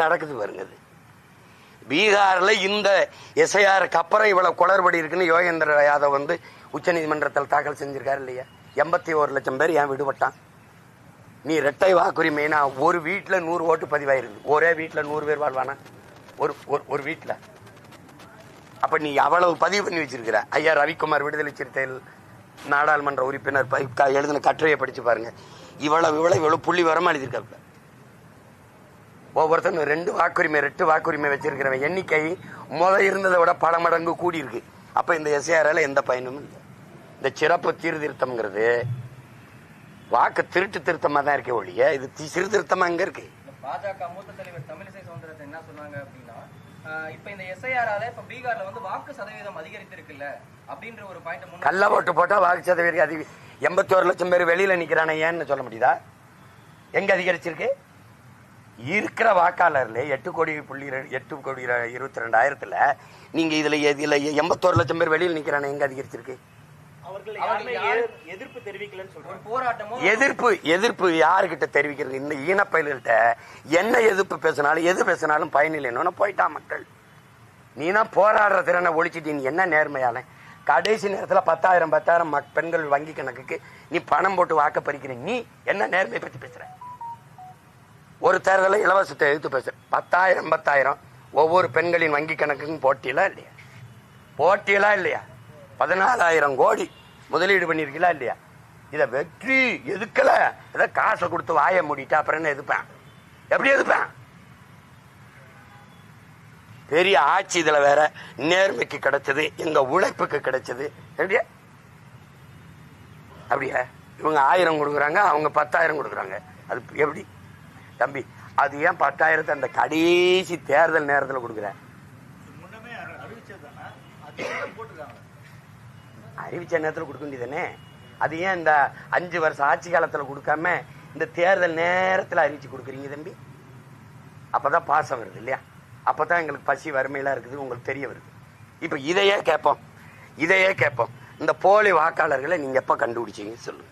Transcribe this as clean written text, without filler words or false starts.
நடக்குது பாருங்க. அது பீகார்ல இந்த எஸ்ஐஆருக்கு அப்புறம் இவ்வளவு குளறுபடி இருக்குன்னு யோகேந்திர யாதவ் வந்து உச்ச நீதிமன்றத்தில் தாக்கல் செஞ்சிருக்காரு இல்லையா? 81 லட்சம் பேர் ஏன் விடுபட்டான்? நீ இரட்டை வாக்குரிமைனா ஒரு வீட்டுல 100 ஓட்டு பதிவாயிருக்கு. ஒரே வீட்டுல 100 பேர் வாழ்வானா? ஒரு வீட்டுல. அப்ப நீ அவ்வளவு பதிவு பண்ணி வச்சிருக்கிற. ஐயா ரவிக்குமார் விடுதலை சிறுத்தைகள் நாடாளுமன்ற உறுப்பினர் எழுதின கட்டுரையை படிச்சு பாருங்க. இவ்வளவு புள்ளி வரமா எழுதியிருக்க. ஒவ்வொருத்தரும் 2 வாக்குரிமை 2 வாக்குரிமை வச்சிருக்கிறவன் எண்ணிக்கை இருந்ததை விட பல மடங்கு கூடி இருக்கு. அப்ப இந்த எஸ்ஐஆர்ல எந்த பயனும் இல்லை. இந்த சிறப்பு சீர்திருத்தம்ங்கிறது வாக்கு திருத்தமா தான் இருக்கே ஒழிய இது சீர்திருத்தமா எங்க இருக்கு? பாஜக மூத்த தலைவர் தமிழிசை சவுந்தரராஜன் என்ன சொன்னாங்க அப்படின்னா, இப்ப இந்த எஸ்ஐஆரால இப்ப பீகார்ல வந்து வாக்கு சதவீதம் அதிகரித்திருக்குல்ல அப்படின்ற ஒரு பாயிண்ட். கள்ள ஓட்டு போட்டா வாக்கு சதவீதம் அதிகம். 81 லட்சம் பேர் வெளியில நிக்கிறானே ஏன்னு சொல்ல முடியுதா? எங்க அதிகரிச்சிருக்கு? இருக்கிற வாக்காளர்ல 8,22,00,000 நீங்க இதுல 81 லட்சம் பேர் வெளியில் நிக்கிறானே எங்க அதிகரிச்சிருக்கு? எதிர்ப்பு யாருகிட்ட தெரிவிக்கிறது? இந்த ஈனப்பயல்கிட்ட என்ன எதிர்ப்பு பேசினாலும் எது பேசினாலும் பயனில்லைன்னு போயிட்டான் மக்கள். நீனா போராடுற திறனை ஒழிச்சிட்டு நீ என்ன நேர்மையான கடைசி நேரத்தில் 10,000 பெண்கள் வங்கி கணக்குக்கு நீ பணம் போட்டு வாக்க பறிக்கிற. நீ என்ன நேர்மை பத்தி பேசுற? ஒரு தேர்தலில் இலவசத்தை எதிர்த்து பேசுற. 10,000 ஒவ்வொரு பெண்களின் வங்கி கணக்குக்கும் போட்டியலா இல்லையா? 14,000 கோடி முதலீடு பண்ணிருக்கீங்களா இல்லையா? இத வெற்றி எதுக்கல? இத காசை கொடுத்து வாய மூடிட்டா அப்புறம் என்ன எதுப்பேன்? எப்படி எதுப்பேன்? பெரிய ஆட்சி இதுல வேற நேர்மைக்கு கிடைச்சது, எங்க உழைப்புக்கு கிடைச்சது. எப்படியா? அப்படியா? இவங்க 1000 கொடுக்குறாங்க, அவங்க 10,000 கொடுக்குறாங்க. அது எப்படி தம்பி? அது ஏன் 10,000 அந்த கடைசி தேர்தல் நேரத்தில் கொடுக்குற? அறிவிச்ச நேரத்தில் கொடுக்க வேண்டியதானே? அது ஏன் இந்த 5 வருஷம் ஆட்சி காலத்தில் கொடுக்காம இந்த தேர்தல் நேரத்தில் அறிவிச்சு கொடுக்குறீங்க தம்பி? அப்பதான் பாசம் வருது இல்லையா? அப்பதான் எங்களுக்கு பசி வறுமையெல்லாம் இருக்குது உங்களுக்கு தெரிய வருது. இப்ப இதையே கேட்போம். இந்த போலி வாக்காளர்களை நீங்க எப்ப கண்டுபிடிச்சீங்க சொல்லுங்க.